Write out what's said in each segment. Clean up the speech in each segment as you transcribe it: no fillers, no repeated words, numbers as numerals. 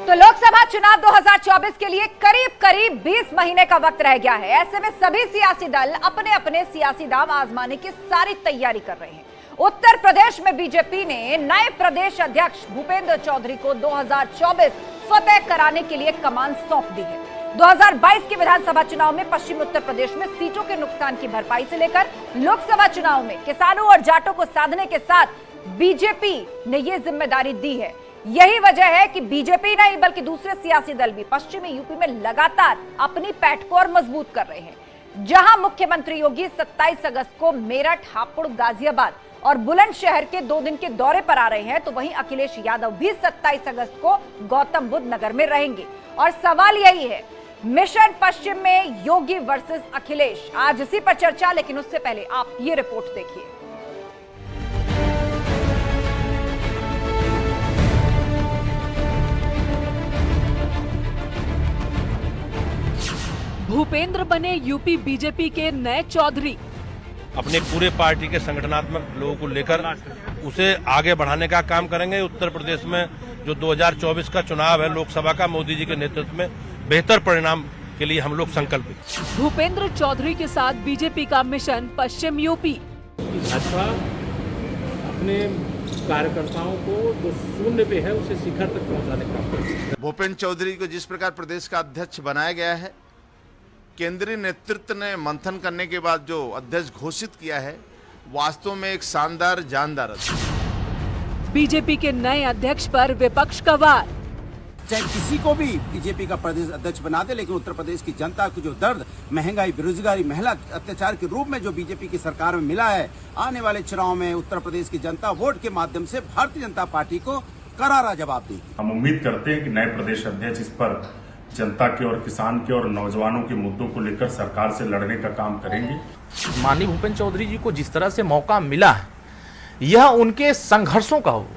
तो लोकसभा चुनाव 2024 के लिए करीब करीब 20 महीने का वक्त रह गया है। ऐसे में सभी सियासी दल अपने अपने सियासी दांव आजमाने की सारी तैयारी कर रहे हैं। उत्तर प्रदेश में बीजेपी ने नए प्रदेश अध्यक्ष भूपेंद्र चौधरी को 2024 फतेह कराने के लिए कमान सौंप दी है। 2022 के विधानसभा चुनाव में पश्चिमी उत्तर प्रदेश में सीटों के नुकसान की भरपाई से लेकर लोकसभा चुनाव में किसानों और जाटों को साधने के साथ बीजेपी ने यह जिम्मेदारी दी है। यही वजह है कि बीजेपी नहीं बल्कि दूसरे सियासी दल भी पश्चिमी यूपी में लगातार अपनी पैठ को और मजबूत कर रहे हैं। जहां मुख्यमंत्री योगी 27 अगस्त को मेरठ, हापुड़, गाजियाबाद और बुलंदशहर के 2 दिन के दौरे पर आ रहे हैं, तो वहीं अखिलेश यादव भी 27 अगस्त को गौतम बुद्ध नगर में रहेंगे। और सवाल यही है, मिशन पश्चिम में योगी वर्सेस अखिलेश, आज इसी पर चर्चा। लेकिन उससे पहले आप ये रिपोर्ट देखिए। भूपेंद्र बने यूपी बीजेपी के नए चौधरी। अपने पूरे पार्टी के संगठनात्मक लोगों को लेकर उसे आगे बढ़ाने का काम करेंगे। उत्तर प्रदेश में जो 2024 का चुनाव है लोकसभा का, मोदी जी के नेतृत्व में बेहतर परिणाम के लिए हम लोग संकल्पित। भूपेंद्र चौधरी के साथ बीजेपी का मिशन पश्चिम यूपी। भाजपा अपने कार्यकर्ताओं को जो शून्य पे है उसे शिखर तक पहुंचाने का। भूपेंद्र चौधरी को जिस प्रकार प्रदेश का अध्यक्ष बनाया गया है, केंद्रीय नेतृत्व ने मंथन करने के बाद जो अध्यक्ष घोषित किया है, वास्तव में एक शानदार जानदार। बीजेपी के नए अध्यक्ष पर विपक्ष का वार। चाहे किसी को भी बीजेपी का प्रदेश अध्यक्ष बना दे, लेकिन उत्तर प्रदेश की जनता को जो दर्द, महंगाई, बेरोजगारी, महिला अत्याचार के रूप में जो बीजेपी की सरकार में मिला है, आने वाले चुनाव में उत्तर प्रदेश की जनता वोट के माध्यम से भारतीय जनता पार्टी को करारा जवाब देगी। हम उम्मीद करते हैं कि नए प्रदेश अध्यक्ष इस पर जनता के और किसान के और नौजवानों के मुद्दों को लेकर सरकार से लड़ने का काम करेंगे। माननीय भूपेंद्र चौधरी जी को जिस तरह से मौका मिला है, यह उनके संघर्षों का हो।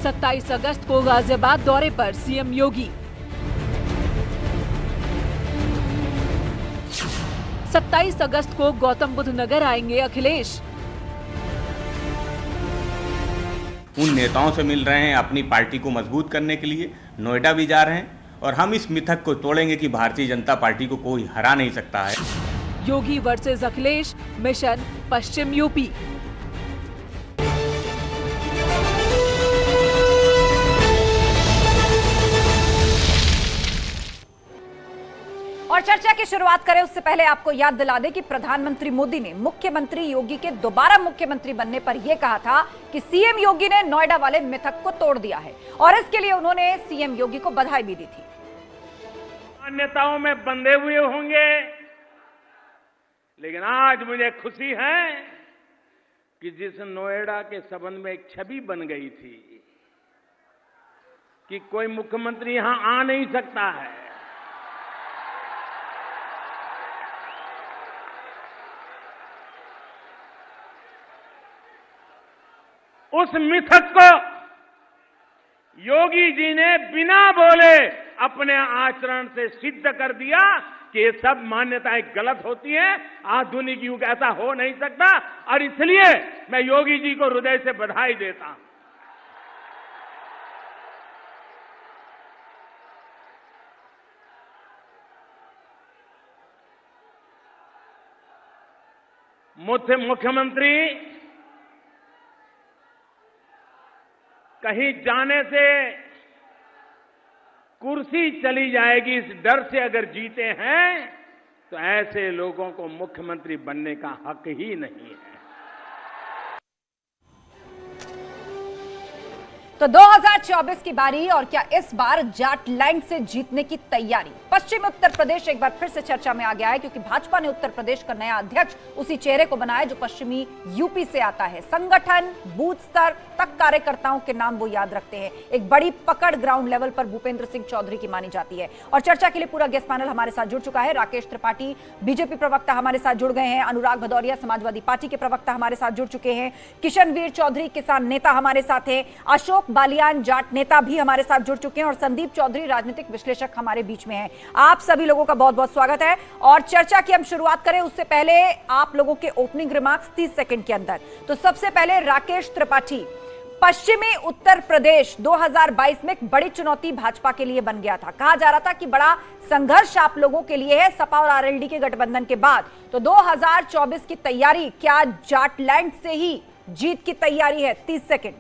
27 अगस्त को गाजियाबाद दौरे पर सीएम योगी। 27 अगस्त को गौतम बुद्ध नगर आएंगे अखिलेश। उन नेताओं से मिल रहे हैं अपनी पार्टी को मजबूत करने के लिए, नोएडा भी जा रहे हैं और हम इस मिथक को तोड़ेंगे कि भारतीय जनता पार्टी को कोई हरा नहीं सकता है। योगी वर्सेस अखिलेश, मिशन पश्चिम यूपी। और चर्चा की शुरुआत करें उससे पहले आपको याद दिला दें कि प्रधानमंत्री मोदी ने मुख्यमंत्री योगी के दोबारा मुख्यमंत्री बनने पर यह कहा था कि सीएम योगी ने नोएडा वाले मिथक को तोड़ दिया है और इसके लिए उन्होंने सीएम योगी को बधाई भी दी थी। मान्यताओं में बंधे हुए होंगे, लेकिन आज मुझे खुशी है कि जिस नोएडा के संबंध में एक छवि बन गई थी कि कोई मुख्यमंत्री यहां आ नहीं सकता है, उस मिथक को योगी जी ने बिना बोले अपने आचरण से सिद्ध कर दिया कि ये सब मान्यताएं गलत होती हैं। आधुनिक युग ऐसा हो नहीं सकता और इसलिए मैं योगी जी को हृदय से बधाई देता हूं। मुख्यमंत्री कहीं जाने से कुर्सी चली जाएगी इस डर से अगर जीते हैं तो ऐसे लोगों को मुख्यमंत्री बनने का हक ही नहीं है। तो 2024 की बारी और क्या इस बार जाट लैंड से जीतने की तैयारी। पश्चिमी उत्तर प्रदेश एक बार फिर से चर्चा में आ गया है क्योंकि भाजपा ने उत्तर प्रदेश का नया अध्यक्ष उसी चेहरे को बनाया जो पश्चिमी यूपी से आता है। संगठन, बूथ स्तर तक कार्यकर्ताओं के नाम वो याद रखते हैं। एक बड़ी पकड़ ग्राउंड लेवल पर भूपेंद्र सिंह चौधरी की मानी जाती है। और चर्चा के लिए पूरा गेस्ट पैनल हमारे साथ जुड़ चुका है। राकेश त्रिपाठी बीजेपी प्रवक्ता हमारे साथ जुड़ गए हैं। अनुराग भदौरिया समाजवादी पार्टी के प्रवक्ता हमारे साथ जुड़ चुके हैं। किशनवीर चौधरी किसान नेता हमारे साथ हैं। अशोक बालियान जाट नेता भी हमारे साथ जुड़ चुके हैं और संदीप चौधरी राजनीतिक विश्लेषक हमारे बीच में हैं। आप सभी लोगों का बहुत बहुत स्वागत है। और चर्चा की हम शुरुआत करें उससे पहले आप लोगों के ओपनिंग रिमार्क्स 30 सेकंड के अंदर। तो सबसे पहले राकेश त्रिपाठी, पश्चिमी उत्तर प्रदेश 2022 में एक बड़ी चुनौती भाजपा के लिए बन गया था। कहा जा रहा था कि बड़ा संघर्ष आप लोगों के लिए है सपा और आरएलडी के गठबंधन के बाद। तो 2024 की तैयारी क्या जाटलैंड से ही जीत की तैयारी है? 30 सेकंड।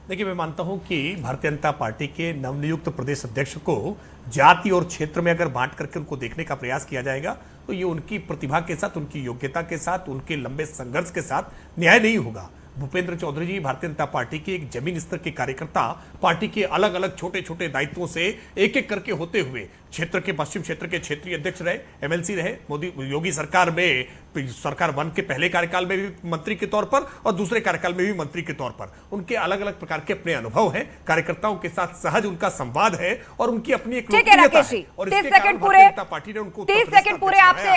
देखिए, मैं मानता हूं कि भारतीय जनता पार्टी के नवनियुक्त प्रदेश अध्यक्ष को जाति और क्षेत्र में अगर बांट करके उनको देखने का प्रयास किया जाएगा तो ये उनकी प्रतिभा के साथ, उनकी योग्यता के साथ, उनके लंबे संघर्ष के साथ न्याय नहीं होगा। भूपेंद्र चौधरी जी भारतीय जनता पार्टी के एक जमीन स्तर के कार्यकर्ता, पार्टी के अलग अलग छोटे छोटे दायित्वों से एक एक करके होते हुए क्षेत्र के पश्चिम क्षेत्र के क्षेत्रीय अध्यक्ष रहे, एमएलसी रहे, मोदी योगी सरकार में सरकार वन के पहले कार्यकाल में भी मंत्री के तौर पर और दूसरे कार्यकाल में भी मंत्री के तौर पर। उनके अलग अलग प्रकार के अपने अनुभव हैं, कार्यकर्ताओं के साथ सहज उनका संवाद है और उनकी अपनी एक लोकप्रियता है। और 30 सेकंड पूरे, 30 सेकंड पूरे आपसे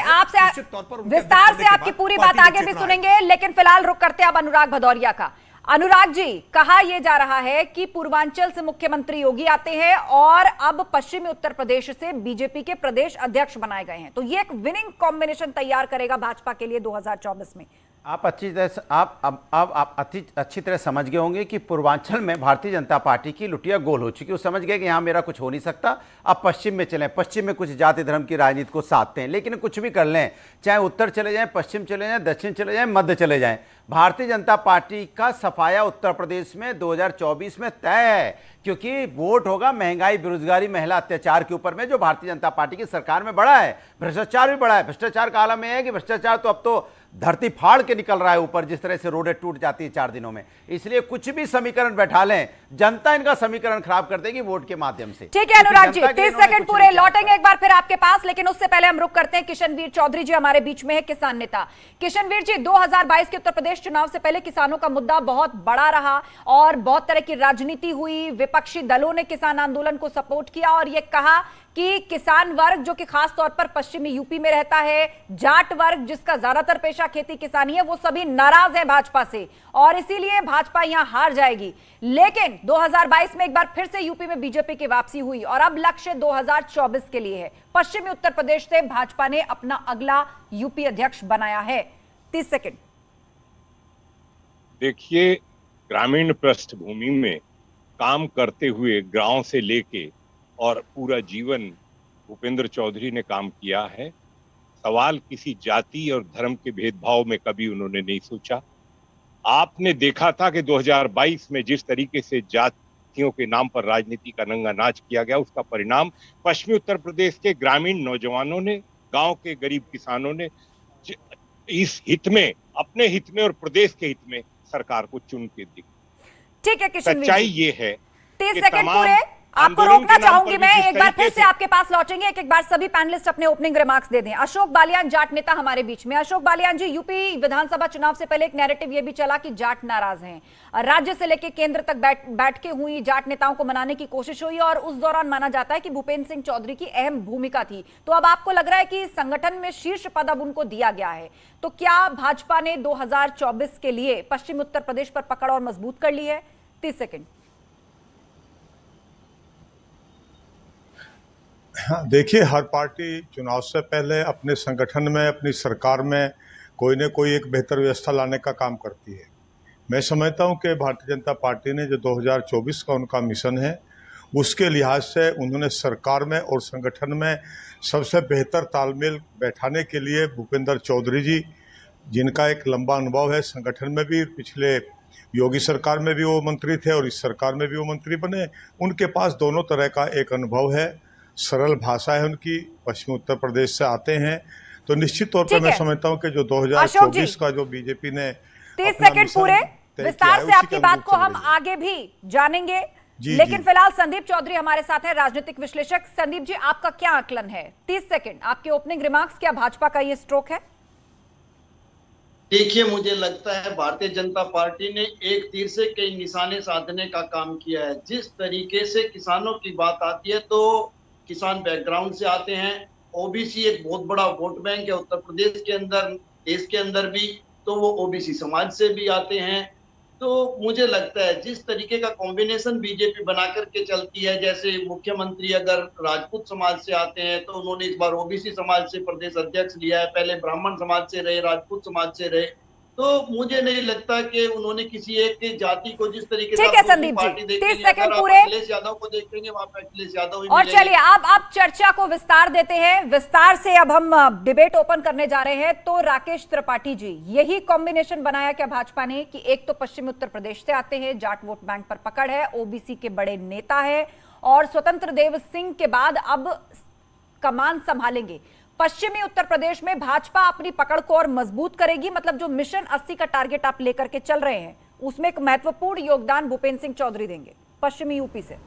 विस्तार से आपकी पूरी बात आगे भी सुनेंगे, लेकिन फिलहाल रुक करते अब अनुराग भदौरिया का। अनुराग जी, कहा यह जा रहा है कि पूर्वांचल से मुख्यमंत्री योगी आते हैं और अब पश्चिमी उत्तर प्रदेश से बीजेपी के प्रदेश अध्यक्ष बनाए गए हैं, तो ये एक विनिंग कॉम्बिनेशन तैयार करेगा भाजपा के लिए 2024 में। आप अच्छी तरह समझ गए होंगे कि पूर्वांचल में भारतीय जनता पार्टी की लुटिया गोल हो चुकी है। वो समझ गए कि यहाँ मेरा कुछ हो नहीं सकता, अब पश्चिम में चलें। पश्चिम में कुछ जाति धर्म की राजनीति को साधते हैं, लेकिन कुछ भी कर लें, चाहे उत्तर चले जाएं, पश्चिम चले जाएं, दक्षिण चले जाएं, मध्य चले जाएं, भारतीय जनता पार्टी का सफाया उत्तर प्रदेश में 2024 में तय है, क्योंकि वोट होगा महंगाई, बेरोजगारी, महिला अत्याचार के ऊपर में, जो भारतीय जनता पार्टी की सरकार में बढ़ा है। भ्रष्टाचार भी बढ़ा है। भ्रष्टाचार का आलम है कि भ्रष्टाचार तो अब तो धरती फाड़ के निकल रहा है ऊपर, जिस तरह से रोडें टूट जाती है 4 दिनों में। इसलिए कुछ भी समीकरण बैठा लें, जनता इनका समीकरण खराब कर देगी वोट के माध्यम से। ठीक है अनुराग जी, 30 सेकंड पूरे, लौटेंगे एक बार फिर आपके पास, लेकिन उससे पहले हम रुक करते हैं। किशनवीर चौधरी जी हमारे बीच में है, किसान नेता। किशनवीर जी, 2022 के उत्तर प्रदेश चुनाव से पहले किसानों का मुद्दा बहुत बड़ा रहा और बहुत तरह की राजनीति हुई। विपक्षी दलों ने किसान आंदोलन को सपोर्ट किया और यह कहा कि किसान वर्ग, जो कि खास तौर पर पश्चिमी यूपी में रहता है, जाट वर्ग जिसका ज्यादातर पेशा खेती किसानी है, वो सभी नाराज है भाजपा से और इसीलिए भाजपा यहां हार जाएगी। लेकिन 2022 में एक बार फिर से यूपी में बीजेपी की वापसी हुई और अब लक्ष्य 2024 के लिए है। पश्चिमी उत्तर प्रदेश से भाजपा ने अपना अगला यूपी अध्यक्ष बनाया है। 30 सेकंड। देखिए, ग्रामीण पृष्ठभूमि में काम करते हुए गांव से लेके और पूरा जीवन भूपेंद्र चौधरी ने काम किया है। सवाल किसी जाति और धर्म के भेदभाव में कभी उन्होंने नहीं सोचा। आपने देखा था कि 2022 में जिस तरीके से जातियों के नाम पर राजनीति का नंगा नाच किया गया, उसका परिणाम पश्चिमी उत्तर प्रदेश के ग्रामीण नौजवानों ने, गांव के गरीब किसानों ने इस हित में, अपने हित में और प्रदेश के हित में सरकार को चुन के दी। ठीक है किशनवीर, सच्चाई ये है। 30 सेकंड पूरे, आपको रोकना चाहूंगी मैं, एक बार फिर से आपके पास लौटेंगे। एक बार सभी पैनलिस्ट अपने ओपनिंग रिमार्क्स दे दें। अशोक बालियान, जाट नेता हमारे बीच में। अशोक बालियान जी, यूपी विधानसभा चुनाव से पहले एक नैरेटिव ये भी चला कि जाट नाराज हैं, राज्य से लेकर केंद्र तक बैठ के हुई जाट नेताओं को मनाने की कोशिश हुई और उस दौरान माना जाता है कि भूपेंद्र सिंह चौधरी की अहम भूमिका थी। तो अब आपको लग रहा है कि संगठन में शीर्ष पद अब उनको दिया गया है, तो क्या भाजपा ने 2024 के लिए पश्चिम उत्तर प्रदेश पर पकड़ और मजबूत कर ली है? 30 सेकंड। देखिए, हर पार्टी चुनाव से पहले अपने संगठन में, अपनी सरकार में कोई न कोई एक बेहतर व्यवस्था लाने का काम करती है। मैं समझता हूं कि भारतीय जनता पार्टी ने जो 2024 का उनका मिशन है, उसके लिहाज से उन्होंने सरकार में और संगठन में सबसे बेहतर तालमेल बैठाने के लिए भूपेंद्र चौधरी जी, जिनका एक लंबा अनुभव है संगठन में भी, पिछले योगी सरकार में भी वो मंत्री थे और इस सरकार में भी वो मंत्री बने, उनके पास दोनों तरह का एक अनुभव है, सरल भाषा है उनकी, पश्चिमी उत्तर प्रदेश से आते हैं, तो निश्चित तौर पर मैं समझता हूं कि जो 2024 का जो बीजेपी ने 30 सेकंड पूरे, विस्तार से आपकी बात को हम आगे भी जानेंगे, लेकिन फिलहाल संदीप चौधरी हमारे साथ हैं, राजनीतिक विश्लेषक। संदीप जी, आपका क्या आकलन है? 30 सेकंड, आपके ओपनिंग रिमार्क्स। क्या भाजपा का ये स्ट्रोक है? देखिए, मुझे लगता है भारतीय जनता पार्टी ने एक तीर से कई निशाने साधने का काम किया है। जिस तरीके से किसानों की बात आती है तो किसान बैकग्राउंड से आते हैं, ओबीसी एक बहुत बड़ा वोट बैंक है उत्तर प्रदेश के अंदर, देश के अंदर भी, तो वो ओबीसी समाज से भी आते हैं। तो मुझे लगता है जिस तरीके का कॉम्बिनेशन बीजेपी बना करके चलती है, जैसे मुख्यमंत्री अगर राजपूत समाज से आते हैं तो उन्होंने इस बार ओबीसी समाज से प्रदेश अध्यक्ष लिया है, पहले ब्राह्मण समाज से रहे, राजपूत समाज से रहे, तो मुझे नहीं लगता कि उन्होंने किसी एक जाति को जिस तरीके से ठीक है संदीप जी, 30 सेकंड पूरे। अखिलेश यादव को देखेंगे वहां पे अखिलेश यादव ही और चलिए आप चर्चा को विस्तार देते हैं, विस्तार से अब हम डिबेट ओपन करने जा रहे हैं। तो राकेश त्रिपाठी जी, यही कॉम्बिनेशन बनाया क्या भाजपा ने कि एक तो पश्चिमी उत्तर प्रदेश से आते हैं, जाट वोट बैंक पर पकड़ है, ओबीसी के बड़े नेता है और स्वतंत्र देव सिंह के बाद अब कमान संभालेंगे। पश्चिमी उत्तर प्रदेश में भाजपा अपनी पकड़ को और मजबूत करेगी, मतलब जो मिशन 80 का टारगेट आप लेकर के चल रहे हैं उसमें एक महत्वपूर्ण योगदान भूपेंद्र सिंह चौधरी देंगे पश्चिमी यूपी से।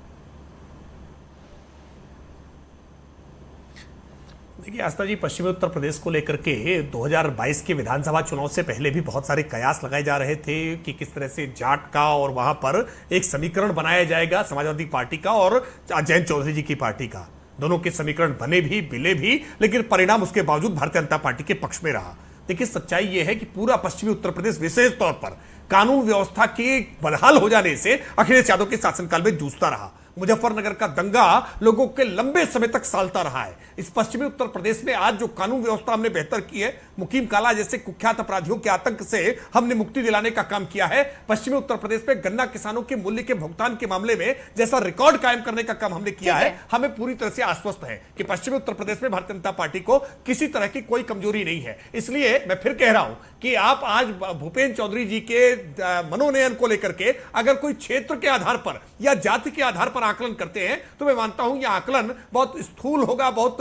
देखिए आस्था जी, पश्चिमी उत्तर प्रदेश को लेकर के 2022 के विधानसभा चुनाव से पहले भी बहुत सारे कयास लगाए जा रहे थे कि किस तरह से जाट का और वहां पर एक समीकरण बनाया जाएगा, समाजवादी पार्टी का और जयंत चौधरी जी की पार्टी का। दोनों के समीकरण बने भी, बिले भी, लेकिन परिणाम उसके बावजूद भारतीय जनता पार्टी के पक्ष में रहा। देखिए सच्चाई यह है कि पूरा पश्चिमी उत्तर प्रदेश विशेष तौर पर कानून व्यवस्था के बदहाल हो जाने से अखिलेश यादव के शासनकाल में जूझता रहा। मुजफ्फरनगर का दंगा लोगों के लंबे समय तक सालता रहा है। इस पश्चिमी उत्तर प्रदेश में आज जो कानून व्यवस्था हमने बेहतर की है, मुकीम काला जैसे कुख्यात अपराधियों के आतंक से हमने मुक्ति दिलाने का काम किया है। पश्चिमी उत्तर प्रदेश में गन्ना किसानों के मूल्य के भुगतान के मामले में जैसा रिकॉर्ड कायम करने का काम हमने किया है, हमें पूरी तरह से आश्वस्त है कि पश्चिमी उत्तर प्रदेश में भारतीय जनता पार्टी को किसी तरह की कोई कमजोरी नहीं है। इसलिए मैं फिर कह रहा हूं कि आप आज भूपेंद्र चौधरी जी के मनोनयन को लेकर के अगर कोई क्षेत्र के आधार पर या जाति के आधार पर आकलन करते हैं तो मैं मानता हूं यह आकलन बहुत स्थूल होगा, बहुत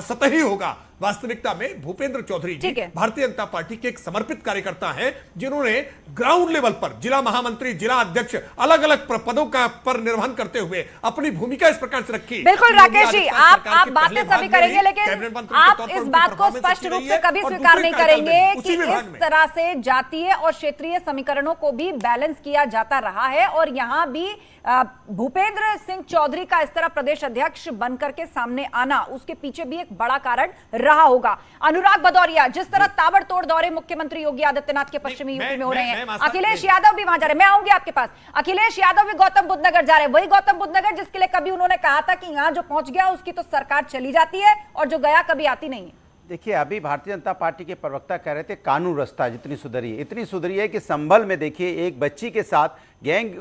सतही होगा। वास्तविकता में भूपेंद्र चौधरी जी भारतीय जनता पार्टी के एक समर्पित कार्यकर्ता हैं, जिन्होंने ग्राउंड लेवल पर जिला महामंत्री, जिला अध्यक्ष, अलग अलग पदों का पर निर्वहन करते हुए अपनी भूमिका इस प्रकार से रखी। बिल्कुल राकेश जी, आप बातें सभी करेंगे, लेकिन आप इस बात को स्पष्ट रूप से कभी स्वीकार नहीं करेंगे कि इस तरह से जातीय और क्षेत्रीय समीकरणों को भी बैलेंस किया जाता रहा है और यहां भी भूपेंद्र सिंह चौधरी का इस तरह प्रदेश अध्यक्ष बनकर के सामने आना, उसके पीछे भी एक बड़ा कारण रहा होगा। अनुराग भदौरिया, जिस तरह ताबड़तोड़ दौरे मुख्यमंत्री योगी आदित्यनाथ के पश्चिमी यूपी में हो रहे हैं, अखिलेश यादव भी वहां जा रहे हैं, मैं आऊंगी आपके पास। अखिलेश यादव भी गौतम बुद्ध नगर जा रहे हैं, वही गौतम बुद्ध नगर जिसके लिए कभी उन्होंने कहा था कि यहां जो पहुंच गया उसकी तो सरकार चली जाती है और जो गया कभी आती नहीं है। देखिए, अभी भारतीय जनता पार्टी के प्रवक्ता कह रहे थे कानून व्यवस्था जितनी सुधरी है, इतनी सुधरी है कि संभल में देखिए एक बच्ची के साथ गैंग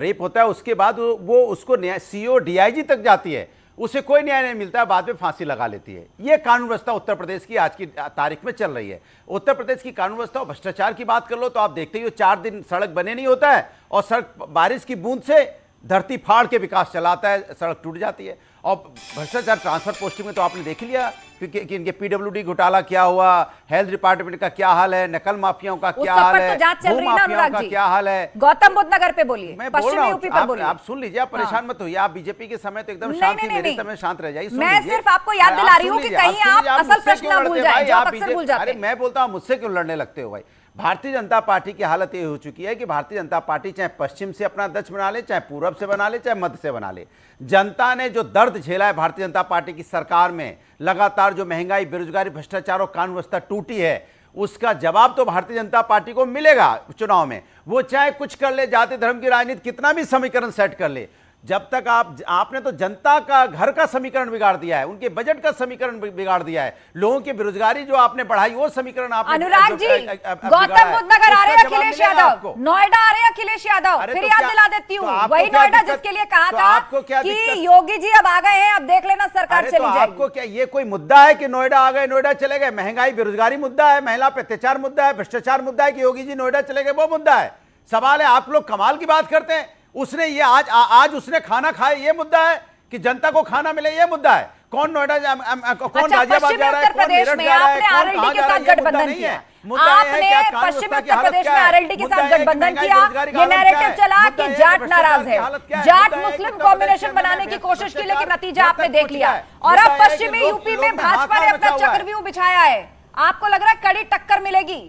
रेप होता है, उसके बाद वो उसको सीओ डीआईजी तक जाती है, उसे कोई न्याय नहीं मिलता, बाद में फांसी लगा लेती है। ये कानून व्यवस्था उत्तर प्रदेश की आज की तारीख में चल रही है। उत्तर प्रदेश की कानून व्यवस्था, भ्रष्टाचार की बात कर लो तो आप देखते ही हो 4 दिन सड़क बने नहीं होता है और सड़क बारिश की बूंद से धरती फाड़ के विकास चलाता है, सड़क टूट जाती है। और भ्रष्टाचार ट्रांसफर पोस्टिंग में तो आपने देख लिया कि इनके पीडब्ल्यूडी घोटाला क्या हुआ, हेल्थ डिपार्टमेंट का क्या हाल है, नकल माफियाओं का क्या हाल है, भू माफियाओं का क्या हाल है। गौतम बुद्ध नगर पे बोलिए, मैं बोल रहा हूं, आप सुन लीजिए, आप परेशान मत होइए। आप बीजेपी के समय तो एकदम शांत, मेरे समय शांत रह जाइए। मैं सिर्फ आपको याद दिला रही हूं कि कहीं आप असल प्रश्न ना भूल जाएं, जो आप अक्सर भूल जाते हैं। मैं बोलता हूं, मुझसे क्यों लड़ने लगते हो भाई। भारतीय जनता पार्टी की हालत ये हो चुकी है कि भारतीय जनता पार्टी चाहे पश्चिम से अपना अध्यक्ष बना ले, चाहे पूरब से बना ले, चाहे मध्य से बना ले, जनता ने जो दर्द झेला है भारतीय जनता पार्टी की सरकार में, लगातार जो महंगाई, बेरोजगारी, भ्रष्टाचार और कानून व्यवस्था टूटी है, उसका जवाब तो भारतीय जनता पार्टी को मिलेगा चुनाव में। वो चाहे कुछ कर ले, जाति धर्म की राजनीति कितना भी समीकरण सेट कर ले, जब तक आपने तो जनता का घर का समीकरण बिगाड़ दिया है, उनके बजट का समीकरण बिगाड़ दिया है, लोगों की बेरोजगारी जो आपने बढ़ाई वो समीकरण आपने। अनुराग जी, गौतम बुद्ध नगर आ रहे हैं अखिलेश यादव, नोएडा आ रहे हैं अखिलेश यादव, फिर याद दिला देती हूँ, वही नोएडा जिसके लिए कहा था कि योगी जी अब आ गए हैं, अब देख लेना सरकार चली जाएगी। आपको क्या ये कोई मुद्दा है कि नोएडा आ गए, नोएडा चले गए? महंगाई, बेरोजगारी मुद्दा है, महिला पे अत्याचार मुद्दा है, भ्रष्टाचार मुद्दा है कि योगी जी नोएडा चले गए, वो मुद्दा है। सवाल है, आप लोग कमाल की बात करते हैं, उसने ये आज उसने खाना खाए ये मुद्दा है कि जनता को खाना मिले ये मुद्दा है। कौन नोएडा कौन गाजियाबाद जा रहा है, कौन मेरठ जा रहा है, कौन कहां जा रहा है, ये मुद्दा नहीं है। आपने पश्चिमी उत्तर प्रदेश में आरएलडी के साथ गठबंधन किया, ये नैरेटिव चला कि जाट नाराज है, जाट मुस्लिम कॉम्बिनेशन बनाने की कोशिश की, लेकिन नतीजा आपने देख लिया। और अब पश्चिमी यूपी में भाजपा ने अपना चक्रव्यूह बिछाया है, आपको लग रहा है कड़ी टक्कर मिलेगी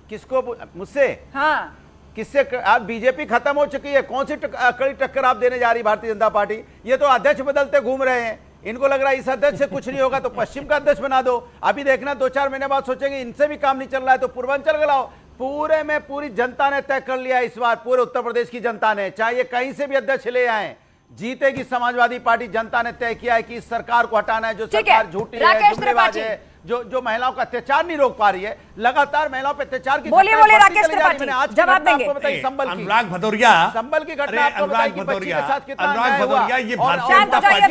किसको? मुझसे? हाँ, किससे? आज बीजेपी खत्म हो चुकी है, कौन सी कड़ी टक्कर आप देने जा रही भारतीय जनता पार्टी? ये तो अध्यक्ष बदलते घूम रहे हैं, इनको लग रहा है इस अध्यक्ष से कुछ नहीं होगा तो पश्चिम का अध्यक्ष बना दो। अभी देखना 2-4 महीने बाद सोचेंगे इनसे भी काम नहीं चल रहा है तो पूर्वांचल का लाओ। पूरे में पूरी जनता ने तय कर लिया इस बार, पूरे उत्तर प्रदेश की जनता ने, चाहे ये कहीं से भी अध्यक्ष ले आए, जीतेगी समाजवादी पार्टी। जनता ने तय किया है कि इस सरकार को हटाना है, जो सरकार झूठी है, जुमलेबाज है, जो महिलाओं का अत्याचार नहीं रोक पा रही है, लगातार महिलाओं पर अत्याचार की। बोलिए राकेश त्रिपाठी, जवाब देंगे। आपको बताइए अनुराग भदौरिया, संबल की घटना आपको बताइए कि बच्ची के साथ कितना अनुराग भदौरिया, ये भारतीय जनता पार्टी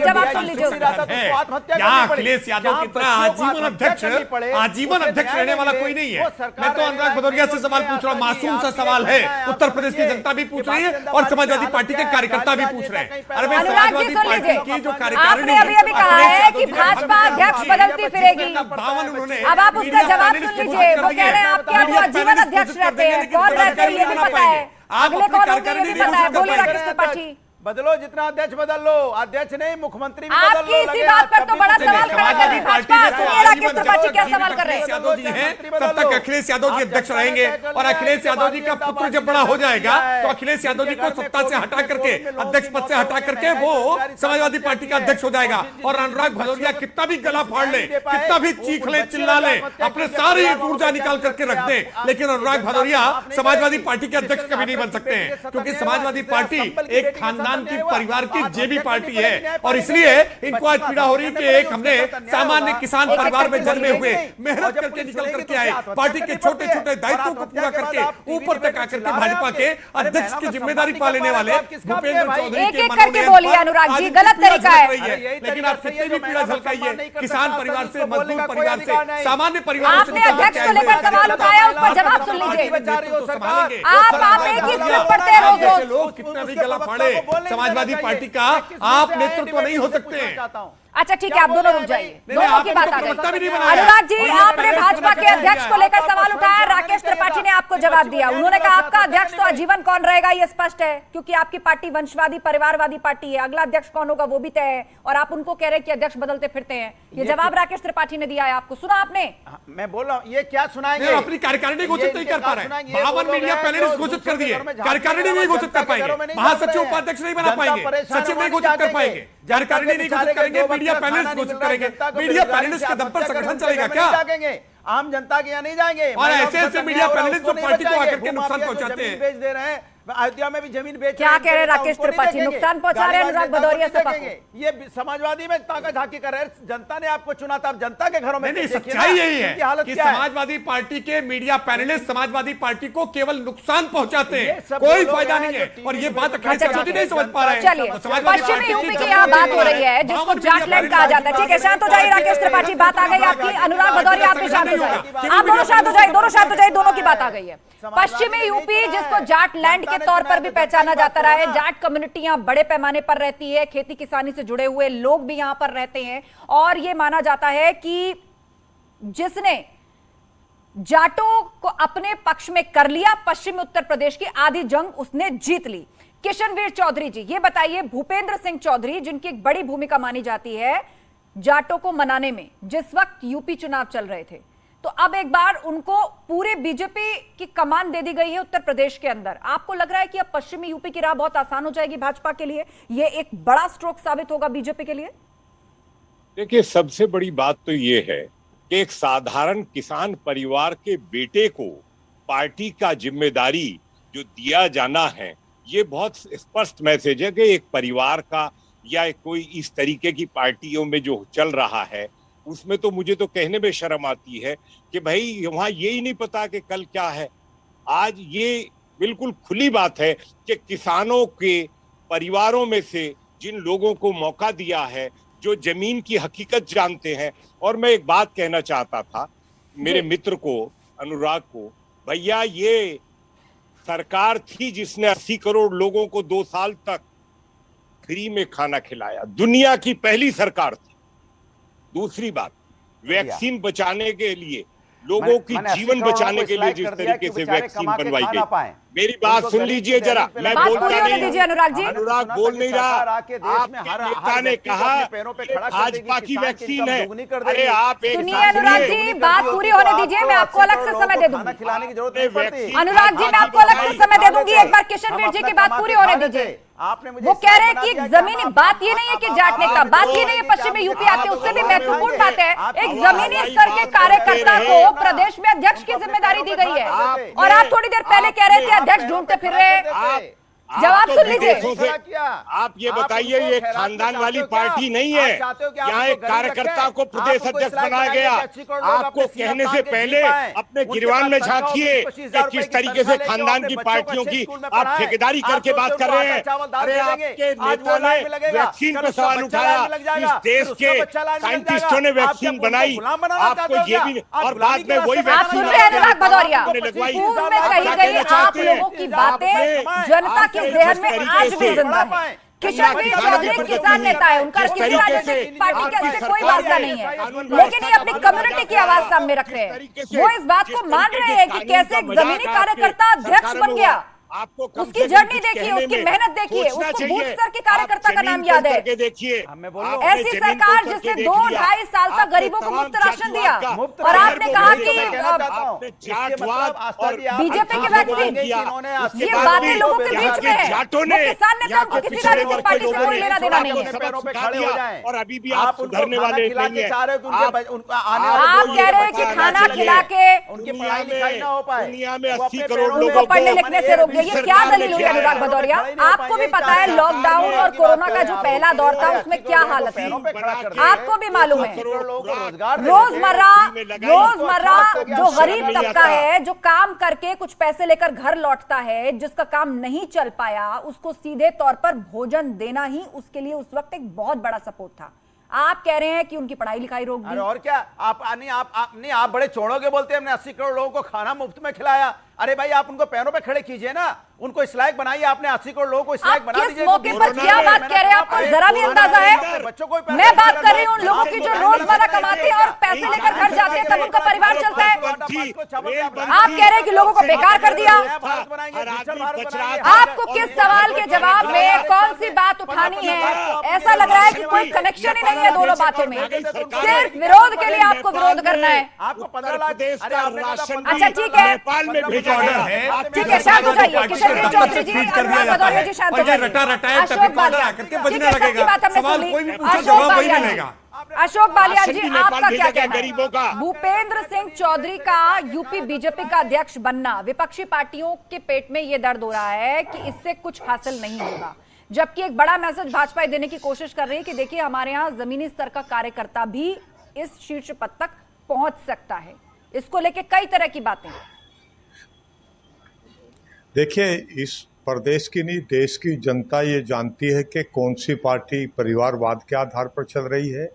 अखिलेश यादव कितना आजीवन अध्यक्ष रहने वाला कोई नहीं है। मैं तो अनुराग भदौरिया से सवाल पूछ रहा हूँ, मासूम सा सवाल है, उत्तर प्रदेश की जनता भी पूछ रही है और समाजवादी पार्टी के कार्यकर्ता भी पूछ रहे हैं। अरे समाजवादी पार्टी की जो कार्यकारिणी, आपने अभी कहा है कि भाजपा अध्यक्ष बदलती फिरेगी, अब आप उसका जवाब सुन लीजिए। वो कह रहे हैं आपके यहाँ तो आजीवन अध्यक्ष रहते हैं, कौन रहते हैं ये भी पता है, अगले कौन होंगे ये भी पता है। बोलिए राकेश त्रिपाठी। बदलो, जितना अध्यक्ष बदल लो, अध्यक्ष नहीं मुख्यमंत्री भी बदल लो। आपकी इसी बात पर तो बड़ा सवाल खड़ा कर रही है भाजपा। सुनिए राकेश त्रिपाठी क्या सवाल कर रहे हैं। यादव जी हैं, तब तक अखिलेश यादव जी अध्यक्ष रहेंगे और अखिलेश यादव जी का पुत्र जब बड़ा हो जाएगा तो अखिलेश यादव जी को सत्ता से हटा करके, अध्यक्ष पद से हटा करके वो समाजवादी पार्टी का अध्यक्ष हो जाएगा। और अनुराग भदौरिया कितना भी गला फाड़ ले, कितना भी चीख ले, चिल्ला ले, अपने सारी ऊर्जा निकाल करके रख दे, लेकिन अनुराग भदौरिया समाजवादी पार्टी के अध्यक्ष कभी नहीं बन सकते हैं, क्योंकि समाजवादी पार्टी एक खानदान की, परिवार की जेबी पार्टी है। और इसलिए इनको आज पीड़ा हो रही है कि एक हमने सामान्य किसान परिवार में जन्मे हुए, मेहनत करके निकल करके आए, पार्टी के छोटे छोटे दायित्वों को पूरा करके ऊपर तक आकर के भाजपा के अध्यक्ष की जिम्मेदारी पा लेने वाले भूपेंद्र चौधरी एक एक करके बोलिए अनुराग जी, गलत तरीका है। लेकिन आप कितनी भी पीड़ा झलकाइए, किसान परिवार से, मजदूर परिवार से, सामान्य परिवार से, आपने अध्यक्ष को लेकर सवाल उठाया, उस पर जवाब सुन लीजिए। आप एक ही स्क्रिप्ट पढ़ते हैं रोज रोज। लोग कितना भी गला फाड़े, समाजवादी पार्टी का आप नेतृत्व नहीं हो सकते हैं। अच्छा ठीक है, आप दोनों रुक जाइए, दोनों की बात आ गई। अनुराग जी, आपने भाजपा के अध्यक्ष को लेकर सवाल उठाया, राकेश त्रिपाठी ने आपको जवाब दिया। उन्होंने कहा आपका अध्यक्ष तो आजीवन कौन रहेगा ये स्पष्ट है, क्योंकि आपकी पार्टी वंशवादी परिवारवादी पार्टी है, अगला अध्यक्ष कौन होगा वो भी तय है, और आप उनको कह रहे हैं कि अध्यक्ष बदलते फिरते हैं। ये जवाब राकेश त्रिपाठी ने दिया है, आपको सुना आपने? मैं बोल रहा हूँ, ये क्या सुनाएंगे? अपनी कार्यकारिणी घोषित नहीं कर पा रहे, 52 मीडिया पैनलिस्ट घोषित कर दिए, कार्यकारिणी नहीं घोषित कर पाएंगे, महासचिव उपाध्यक्ष नहीं बना पाएंगे, सचिव नहीं घोषित कर पाएंगे, कार्यकारिणी नहीं घोषित करेंगे, मीडिया पैनलिस्ट घोषित करेंगे। मीडिया पैनलिस्ट के दम पर संगठन चलेगा क्या? आम जनता के यहाँ नहीं जाएंगे। और ऐसे मीडिया पैनलिस्ट जो पार्टी को आकर के नुकसान पहुंचाते हैं, बेच दे रहे हैं, अयोध्या में भी जमीन बेच, क्या कह रहे हैं राकेश त्रिपाठी? नुकसान पहुंचा रहे हैं अनुराग भदौरिया सपा को। ये समाजवादी में ताकत झांकी कर रहे हैं। जनता ने आपको चुना था, अब जनता के घरों में नहीं, सच्चाई यही है कि समाजवादी पार्टी के मीडिया पैनलिस्ट समाजवादी पार्टी को केवल नुकसान पहुंचाते हैं, कोई फायदा नहीं है। और ये बात अखिलेश यादव जी नहीं समझ पा रहे हैं। चलिए, पश्चिमी यूपी की यहाँ बात हो रही है जिसको जाटलैंड कहा जाता है। ठीक है, शांत हो जाइए राकेश त्रिपाठी, बात आ गई आपकी। अनुराग भदौरिया आप भी शांत हो जाइए, आप दोनों शांत हो जाइए, दोनों शांत हो जाइए, दोनों की बात आ गई है। पश्चिमी यूपी जिसको जाटलैंड के तौर पर भी पहचाना जाता रहा है, जाट कम्युनिटी बड़े पैमाने पर रहती है, खेती किसानी से जुड़े हुए लोग भी यहां पर रहते हैं, और यह माना जाता है कि जिसने जाटों को अपने पक्ष में कर लिया, पश्चिमी उत्तर प्रदेश की आधी जंग उसने जीत ली। किशनवीर चौधरी जी, ये बताइए, भूपेंद्र सिंह चौधरी जिनकी एक बड़ी भूमिका मानी जाती है जाटों को मनाने में, जिस वक्त यूपी चुनाव चल रहे थे, तो अब एक बार उनको पूरे बीजेपी की कमान दे दी गई है उत्तर प्रदेश के अंदर। आपको लग रहा है कि अब पश्चिमी यूपी की राह बहुत आसान हो जाएगी भाजपा के लिए? ये एक बड़ा स्ट्रोक साबित होगा बीजेपी के लिए? देखिए, सबसे बड़ी बात तो ये है कि एक साधारण किसान परिवार के बेटे को पार्टी का जिम्मेदारी जो दिया जाना है, ये बहुत स्पष्ट मैसेज है कि एक परिवार का या कोई इस तरीके की पार्टियों में जो चल रहा है, उसमें तो मुझे तो कहने में शर्म आती है कि भाई वहां ये ही नहीं पता कि कल क्या है। आज ये बिल्कुल खुली बात है कि किसानों के परिवारों में से जिन लोगों को मौका दिया है, जो जमीन की हकीकत जानते हैं। और मैं एक बात कहना चाहता था मेरे मित्र को, अनुराग को, भैया ये सरकार थी जिसने 80 करोड़ लोगों को 2 साल तक फ्री में खाना खिलाया, दुनिया की पहली सरकार थी। दूसरी बात, वैक्सीन बचाने के लिए, लोगों की जीवन बचाने के लिए जिस तरीके से वैक्सीन बनवाई गई, मेरी बात सुन लीजिए जरा, मैं बोलता नहीं हूं, अनुराग जी, अनुराग बोल नहीं रहा। आपके नेता ने कहा भाजपा की वैक्सीन है, अरे आप सुनिए अनुराग जी, बात पूरी होने दीजिए, मैं आपको अलग से समय दे दूंगी। अनुराग जी, मैं आपको अलग से समय दे दूंगी, एक बार किशनवीर जी की बात पूरी होने दीजिए। आपने मुझे वो कह रहे हैं कि जमीनी बात ये नहीं है कि जाट नेता, बात ये नहीं है पश्चिमी यूपी आते, उससे भी महत्वपूर्ण बात है एक जमीनी स्तर के कार्यकर्ता को प्रदेश में अध्यक्ष की जिम्मेदारी दी गई है। और आप थोड़ी देर पहले कह रहे थे अध्यक्ष ढूंढते फिर रहे हैं। जवाब सुन लीजिए। आप ये बताइए, ये खानदान वाली पार्टी नहीं है, यहाँ एक कार्यकर्ता को प्रदेश अध्यक्ष बनाया गया। आपको कहने से पहले अपने गिरवान में झांकिए कि किस तरीके से खानदान की पार्टियों की आप ठेकेदारी करके बात कर रहे हैं। अरे आपके नेता ने वैक्सीन पर सवाल उठाया, इस देश के साइंटिस्टों ने वैक्सीन बनाई, आपको ये भी, और बाद में वही वैक्सीन लगवाई। आप लोगों की बातें जनता के जहन में आज भी जिंदा है। किशनवीर चौधरी किसान नेता है, उनका किसी राजनीतिक पार्टी से कोई वास्ता नहीं है, लेकिन ये अपनी कम्युनिटी की आवाज सामने रख रहे हैं। वो इस बात को मान रहे हैं कि कैसे एक जमीनी कार्यकर्ता अध्यक्ष बन गया। उसकी जर्नी देखिए, उसकी मेहनत देखिए, उसको बूथ स्तर के कार्यकर्ता का नाम याद है। देखिए ऐसी सरकार जिसने 2-2.5 साल तक गरीबों को मुफ्त राशन दिया, और आपने कहा कि बीजेपी की वैक्सीन, ये बातें लोगों के बीच में है। वो किसान नेता, उनको किसी राजनीतिक पार्टी से कोई लेना देना नहीं है। और अभी भी आप सुधरने वाले नहीं है। आप कह रहे हैं कि खाना खिला के उनकी पढ़ाई लिखाई ना हो पाए, दुनिया में 80 करोड़ लोगों को पढ़ने लिखने से रोक, ये क्या दलील हुई अनुराग भदौरिया? आपको भी पता है लॉकडाउन और कोरोना का जो पहला दौर था उसमें क्या हालत थी, आपको भी मालूम है। रोजमर्रा जो गरीब तबका है, जो काम करके कुछ पैसे लेकर घर लौटता है, जिसका काम नहीं चल पाया, उसको सीधे तौर पर भोजन देना ही उसके लिए उस वक्त एक बहुत बड़ा सपोर्ट था। आप कह रहे हैं कि उनकी पढ़ाई लिखाई रोक दी। अरे और क्या, आप बड़े चौड़ों के बोलते हैं हमने 80 करोड़ लोगों को खाना मुफ्त में खिलाया। अरे भाई आप उनको पैरों पे खड़े कीजिए ना, उनको इस लायक बनाइए। आपने 80 करोड़ लोगों को इस लायक बना दीजिए। किस मौके पर क्या बात कह रहे हैं, आपको जरा भी अंदाजा है? मैं बात कर रही हूँ उन लोगों की जो रोजमर्रा कमाते हैं और पैसे लेकर घर जाते हैं, तब उनका परिवार चलता है। आप कह रहे हैं कि लोगों को बेकार कर दिया। आपको किस सवाल के जवाब में कौन सी बात उठानी है? ऐसा लग रहा है कि कोई कनेक्शन ही नहीं है दोनों बातों में, सिर्फ विरोध के लिए आपको विरोध करना है। आपको 15 लाख। अच्छा ठीक है, ठीक है, शांत हो जाइए। किशनवीर चौधरी जी, अनुराग भदौरिया जी, शांत हो जाइए। अशोक बालिया, ठीक है, सबकी बात हमने सुन ली। अशोक बालिया जी, आपका क्या कहना है? भूपेंद्र सिंह चौधरी का यूपी बीजेपी का अध्यक्ष बनना, विपक्षी पार्टियों के पेट में यह दर्द हो रहा है कि इससे कुछ हासिल नहीं होगा, जबकि एक बड़ा मैसेज भाजपा देने की कोशिश कर रही है कि देखिए हमारे यहाँ जमीनी स्तर का कार्यकर्ता भी इस शीर्ष पद तक पहुंच सकता है। इसको लेके कई तरह की बातें। देखिए, इस प्रदेश की नहीं देश की जनता ये जानती है कि कौन सी पार्टी परिवारवाद के आधार पर चल रही है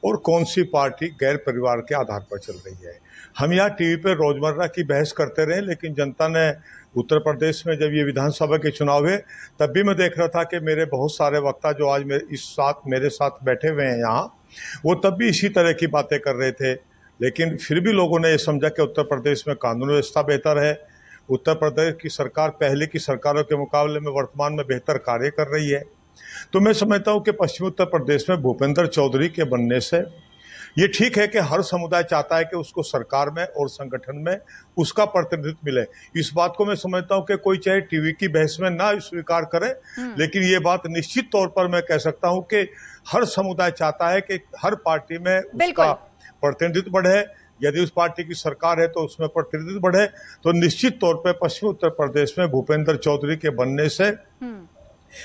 और कौन सी पार्टी गैर परिवार के आधार पर चल रही है। हम यहाँ टीवी पर रोजमर्रा की बहस करते रहे, लेकिन जनता ने उत्तर प्रदेश में जब ये विधानसभा के चुनाव हुए तब भी मैं देख रहा था कि मेरे बहुत सारे वक्ता जो आज मेरे साथ बैठे हुए हैं यहाँ, वो तब भी इसी तरह की बातें कर रहे थे। लेकिन फिर भी लोगों ने ये समझा कि उत्तर प्रदेश में कानून व्यवस्था बेहतर है, उत्तर प्रदेश की सरकार पहले की सरकारों के मुकाबले में वर्तमान में बेहतर कार्य कर रही है। तो मैं समझता हूँ कि पश्चिमी उत्तर प्रदेश में भूपेंद्र चौधरी के बनने से ये ठीक है कि हर समुदाय चाहता है कि उसको सरकार में और संगठन में उसका प्रतिनिधित्व मिले। इस बात को मैं समझता हूँ कि कोई चाहे टीवी की बहस में ना स्वीकार करे, लेकिन ये बात निश्चित तौर पर मैं कह सकता हूँ कि हर समुदाय चाहता है कि हर पार्टी में उसका प्रतिनिधित्व बढ़े। यदि उस पार्टी की सरकार है तो उसमें प्रतिनिधित्व बढ़े। तो निश्चित तौर पर पश्चिमी उत्तर प्रदेश में भूपेंद्र चौधरी के बनने से,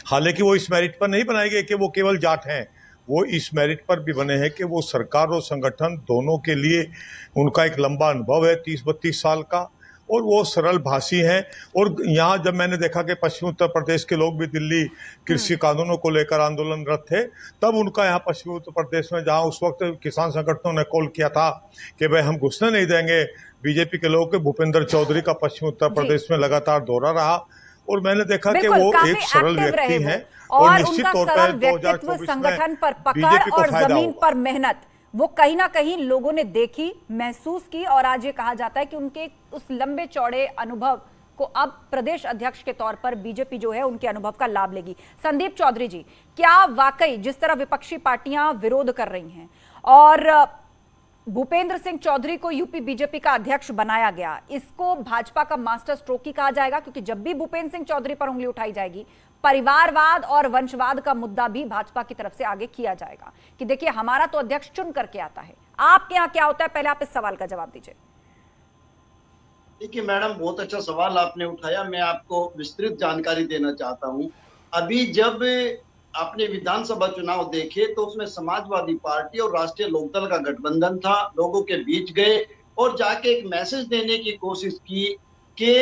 हालांकि वो इस मेरिट पर नहीं बनाए गए कि वो केवल जाट हैं, वो इस मेरिट पर भी बने हैं कि वो सरकार और संगठन दोनों के लिए उनका एक लंबा अनुभव है 30-32 साल का, और वो सरल भाषी हैं। और यहाँ जब मैंने देखा कि पश्चिमी उत्तर प्रदेश के लोग भी दिल्ली कृषि कानूनों को लेकर आंदोलनरत थे, तब उनका यहाँ पश्चिमी उत्तर प्रदेश में जहाँ उस वक्त किसान संगठनों ने कॉल किया था कि भाई हम घुसने नहीं देंगे बीजेपी के लोगों के, भूपेंद्र चौधरी का पश्चिमी उत्तर प्रदेश में लगातार दौरा रहा और मैंने देखा कि वो एक सरल व्यक्ति हैं और निश्चित तौर पर 2024 संगठन पर पकड़ और जमीन पर मेहनत वो कहीं ना कहीं लोगों ने देखी, महसूस की, और आज ये कहा जाता है कि उनके उस लंबे चौड़े अनुभव को अब प्रदेश अध्यक्ष के तौर पर बीजेपी जो है उनके अनुभव का लाभ लेगी। संदीप चौधरी जी, क्या वाकई जिस तरह विपक्षी पार्टियां विरोध कर रही हैं और भूपेंद्र सिंह चौधरी को यूपी बीजेपी का अध्यक्ष बनाया गया, इसको भाजपा का मास्टर स्ट्रोक ही कहा जाएगा, क्योंकि जब भी भूपेंद्र सिंह चौधरी पर उंगली उठाई जाएगी, परिवारवाद और वंशवाद का मुद्दा भी भाजपा की तरफ से आगे किया जाएगा कि देखिए हमारा तो अध्यक्ष चुन करके आता है। आपके यहाँ क्या होता है, पहले आप इस सवाल का जवाब दीजिए। देखिए मैडम, बहुत अच्छा सवाल आपने उठाया। मैं आपको विस्तृत जानकारी देना चाहता हूं। अभी जब आपने विधानसभा चुनाव देखे तो उसमें समाजवादी पार्टी और राष्ट्रीय लोकदल का गठबंधन था। लोगों के बीच गए और जाके एक मैसेज देने की कोशिश की कि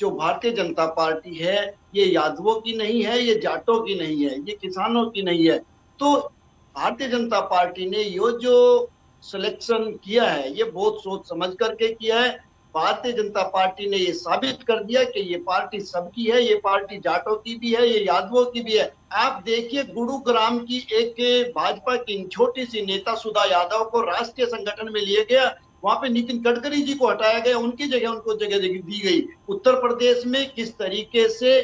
जो भारतीय जनता पार्टी है ये यादवों की नहीं है, ये जाटों की नहीं है, ये किसानों की नहीं है। तो भारतीय जनता पार्टी ने ये जो सिलेक्शन किया है ये बहुत सोच समझ करके किया है। भारतीय जनता पार्टी ने ये साबित कर दिया कि ये पार्टी सबकी है, ये पार्टी जाटों की भी है, ये यादवों की भी है। आप देखिए गुरुग्राम की एक भाजपा की छोटी सी नेता सुधा यादव को राष्ट्रीय संगठन में लिया गया, वहां पे नितिन गडकरी जी को हटाया गया, उनकी जगह उनको जगह दी गई। उत्तर प्रदेश में किस तरीके से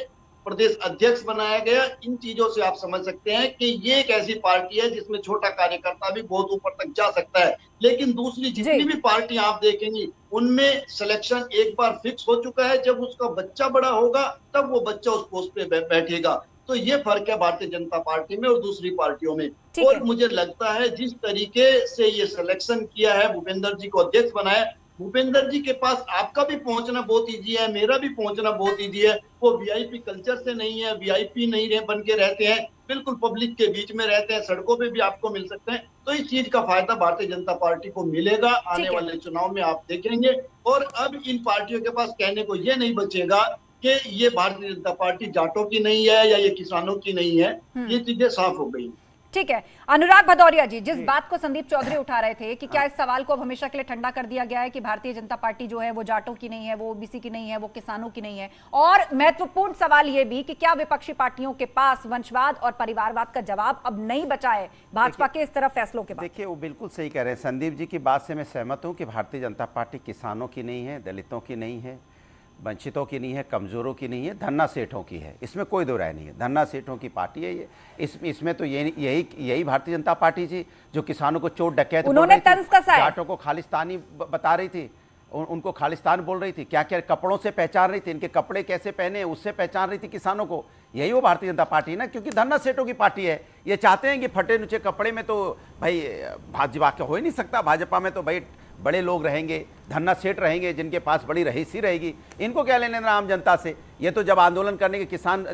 प्रदेश अध्यक्ष बनाया गया, इन चीजों से आप समझ सकते हैं कि ये एक ऐसी पार्टी है जिसमें छोटा कार्यकर्ता भी बहुत ऊपर तक जा सकता है। लेकिन दूसरी जितनी भी पार्टी आप देखेंगी उनमें सिलेक्शन एक बार फिक्स हो चुका है। जब उसका बच्चा बड़ा होगा तब वो बच्चा उस पोस्ट पे बैठेगा। तो ये फर्क है भारतीय जनता पार्टी में और दूसरी पार्टियों में। और मुझे लगता है जिस तरीके से ये सिलेक्शन किया है, भूपेंद्र जी को अध्यक्ष बनाया, भूपेंद्र जी के पास आपका भी पहुंचना बहुत इजी है, मेरा भी पहुंचना बहुत इजी है। वो वीआईपी कल्चर से नहीं है, वीआईपी नहीं रहे बन के रहते हैं, बिल्कुल पब्लिक के बीच में रहते हैं, सड़कों पे भी आपको मिल सकते हैं। तो इस चीज का फायदा भारतीय जनता पार्टी को मिलेगा आने वाले चुनाव में, आप देखेंगे। और अब इन पार्टियों के पास कहने को ये नहीं बचेगा कि ये भारतीय जनता पार्टी जाटों की नहीं है या ये किसानों की नहीं है, ये चीजें साफ हो गई। ठीक है, अनुराग भदौरिया जी, जिस बात को संदीप चौधरी उठा रहे थे कि क्या इस सवाल को अब हमेशा के लिए ठंडा कर दिया गया है कि भारतीय जनता पार्टी जो है वो जाटों की नहीं है, वो ओबीसी की नहीं है, वो किसानों की नहीं है, और महत्वपूर्ण सवाल ये भी कि क्या विपक्षी पार्टियों के पास वंशवाद और परिवारवाद का जवाब अब नहीं बचा है भाजपा के इस तरह फैसलों के बाद? देखिए वो बिल्कुल सही कह रहे हैं, संदीप जी की बात से मैं सहमत हूँ कि भारतीय जनता पार्टी किसानों की नहीं है, दलितों की नहीं है, वंचितों की नहीं है, कमजोरों की नहीं है, धन्ना सेठों की है। इसमें कोई दो राय नहीं है, धन्ना सेठों की पार्टी है ये। इसमें तो यही भारतीय जनता पार्टी थी जो किसानों को चोर डकैत, उन्होंने तंज कसा है, जाटों को खालिस्तानी बता रही थी, उनको खालिस्तान बोल रही थी, क्या क्या कपड़ों से पहचान रही थी, इनके कपड़े कैसे पहने उससे पहचान रही थी किसानों को। यही वो भारतीय जनता पार्टी है ना, क्योंकि धन्ना सेठों की पार्टी है। ये चाहते हैं कि फटे नुचे कपड़े में तो भाई भाजपा के हो ही नहीं सकता, भाजपा में तो भाई बड़े लोग रहेंगे, धन्ना सेठ रहेंगे जिनके पास बड़ी रहीसी रहेगी। इनको क्या लेने देना आम जनता से? ये तो जब आंदोलन करने के किसान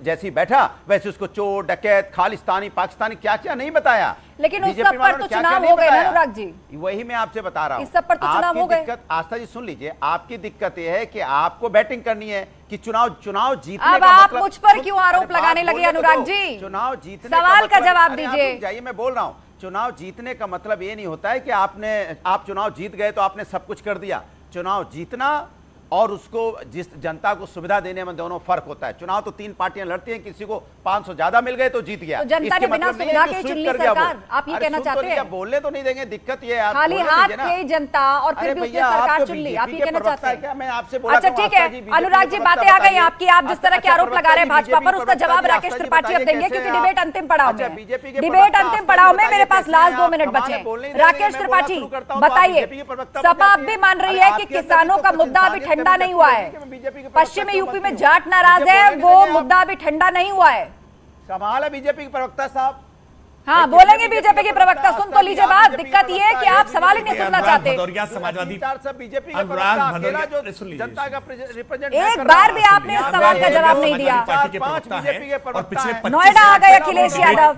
जैसी बैठा वैसे उसको चोर डकैत खालिस्तानी पाकिस्तानी क्या क्या नहीं बताया। लेकिन उस सब पर तो चुनाव हो गए अनुराग जी, वही मैं आपसे बता रहा हूँ, इस सब पर तो चुनाव हो गए। आस्था जी सुन लीजिए, आपकी दिक्कत यह है कि आपको बैटिंग करनी है कि चुनाव जीतने अब आप मुझ पर क्यों आरोप लगाने लगे अनुराग जी? चुनाव जीतने सवाल का जवाब दीजिए। जाइए, मैं बोल रहा हूँ, चुनाव जीतने का मतलब ये नहीं होता है कि आप चुनाव जीत गए तो आपने सब कुछ कर दिया। चुनाव जीतना और उसको जिस जनता को सुविधा देने में दोनों फर्क होता है। चुनाव तो तीन पार्टियां लड़ती हैं, किसी को 500 ज्यादा मिल गए तो जीत गया, तो जनता ने बिना सुविधा के चुन ली सरकार, आप ये कहना चाहते हैं? बोलने तो नहीं देंगे, दिक्कत ये है खाली हाथ के जनता और फिर भी उसने सरकार चुन ली, आप ये कहना चाहते हैं? क्या मैं आपसे अच्छा ठीक है अनुराग जी, बातें आ गई आपकी, आप जिस तरह के आरोप लगा रहे हैं भाजपा पर उसका जवाब राकेश त्रिपाठी अब देंगे, क्योंकि डिबेट अंतिम पड़ाव में है। डिबेट अंतिम पड़ाव में मेरे पास लास्ट 2 मिनट बचे हैं। राकेश त्रिपाठी बताइए, सपा अब भी मान रही है कि किसानों का मुद्दा अभी ठंडा नहीं हुआ है, पश्चिमी यूपी में जाट नाराज है, वो मुद्दा अभी ठंडा नहीं हुआ है। कमाल है बीजेपी के प्रवक्ता साहब। हाँ बोलेंगे बीजेपी के प्रवक्ता, सुन तो लीजिए बात। दिक्कत ये है कि आप सवाल ही नहीं सुनना चाहते। समाजवादी बीजेपी जनता का रिप्रेजेंट, एक बार भी आपने इस सवाल का जवाब नहीं दिया। नोएडा आ गए अखिलेश यादव,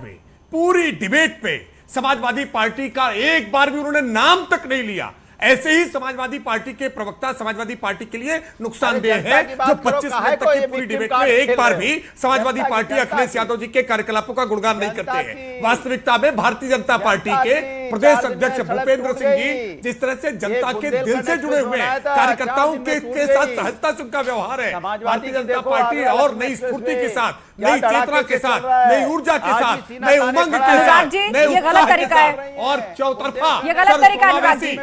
पूरी डिबेट पे समाजवादी पार्टी का एक बार भी उन्होंने नाम तक नहीं लिया। ऐसे ही समाजवादी पार्टी के प्रवक्ता समाजवादी पार्टी के लिए नुकसानदेह है, जो 25 मिनट तक की पूरी डिबेट में एक बार भी समाजवादी पार्टी अखिलेश यादव जी के कार्यकलापों का गुणगान नहीं करते हैं। वास्तविकता में भारतीय जनता पार्टी के प्रदेश अध्यक्ष भूपेंद्र सिंह जी जिस तरह से जनता के दिल से जुड़े हुए हैं, कार्यकर्ताओं के साथ सहजता से उनका व्यवहार है, भारतीय जनता पार्टी और नई स्फूर्ति के साथ, नई चेतना के साथ, नई ऊर्जा के साथ, नए उमंग के साथ, नए उत्साह है और चौतरफा ये गलत तरीका है अनुराग जी।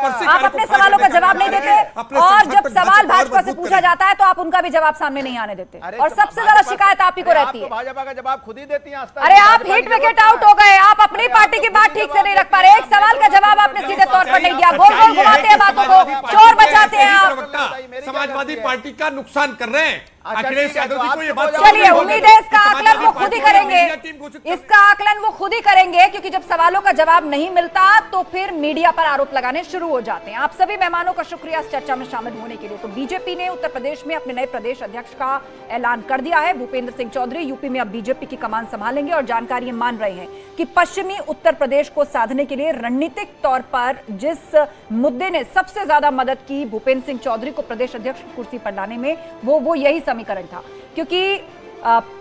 आप अपने सवालों का जवाब नहीं देते और जब सवाल भाजपा से पूछा जाता है तो आप उनका भी जवाब सामने नहीं आने देते, और सबसे ज्यादा शिकायत आप ही को रहती है। भाजपा का जवाब खुद ही देती हैं। अरे आप हिट विकेट आउट हो गए, आप अपनी पार्टी की बात ठीक से नहीं रख पर एक सवाल का जवाब आपने सीधे तौर पर नहीं दिया। गोल गोल घुमाते हैं बातों को, चोर बचाते हैं आप। समाजवादी पार्टी का नुकसान कर रहे हैं अखिलेश यादव जी को ये बात। चलिए, उम्मीद है इसका आकलन वो खुद ही करेंगे, इसका आकलन वो खुद ही करेंगे, क्योंकि जब सवालों का जवाब नहीं मिलता तो फिर मीडिया पर आरोप लगाने शुरू हो जाते हैं। आप सभी मेहमानों का शुक्रिया इस चर्चा में शामिल होने के लिए। तो बीजेपी ने उत्तर प्रदेश में अपने नए प्रदेश अध्यक्ष का ऐलान कर दिया है। भूपेंद्र सिंह चौधरी यूपी में अब बीजेपी की कमान संभालेंगे और जानकारी मान रहे हैं कि पश्चिमी उत्तर प्रदेश को साधने के लिए रणनीतिक तौर पर जिस मुद्दे ने सबसे ज्यादा मदद की भूपेंद्र सिंह चौधरी को प्रदेश अध्यक्ष की कुर्सी पर लाने में, वो यही समीकरण था। क्योंकि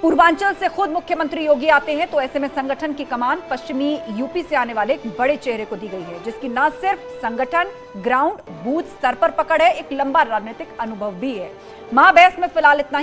पूर्वांचल से खुद मुख्यमंत्री योगी आते हैं, तो ऐसे में संगठन की कमान पश्चिमी यूपी से आने वाले एक बड़े चेहरे को दी गई है, जिसकी न सिर्फ संगठन, ग्राउंड, बूथ स्तर पर पकड़ है, एक लंबा राजनीतिक अनुभव भी है। महाबहस में फिलहाल इतना ही।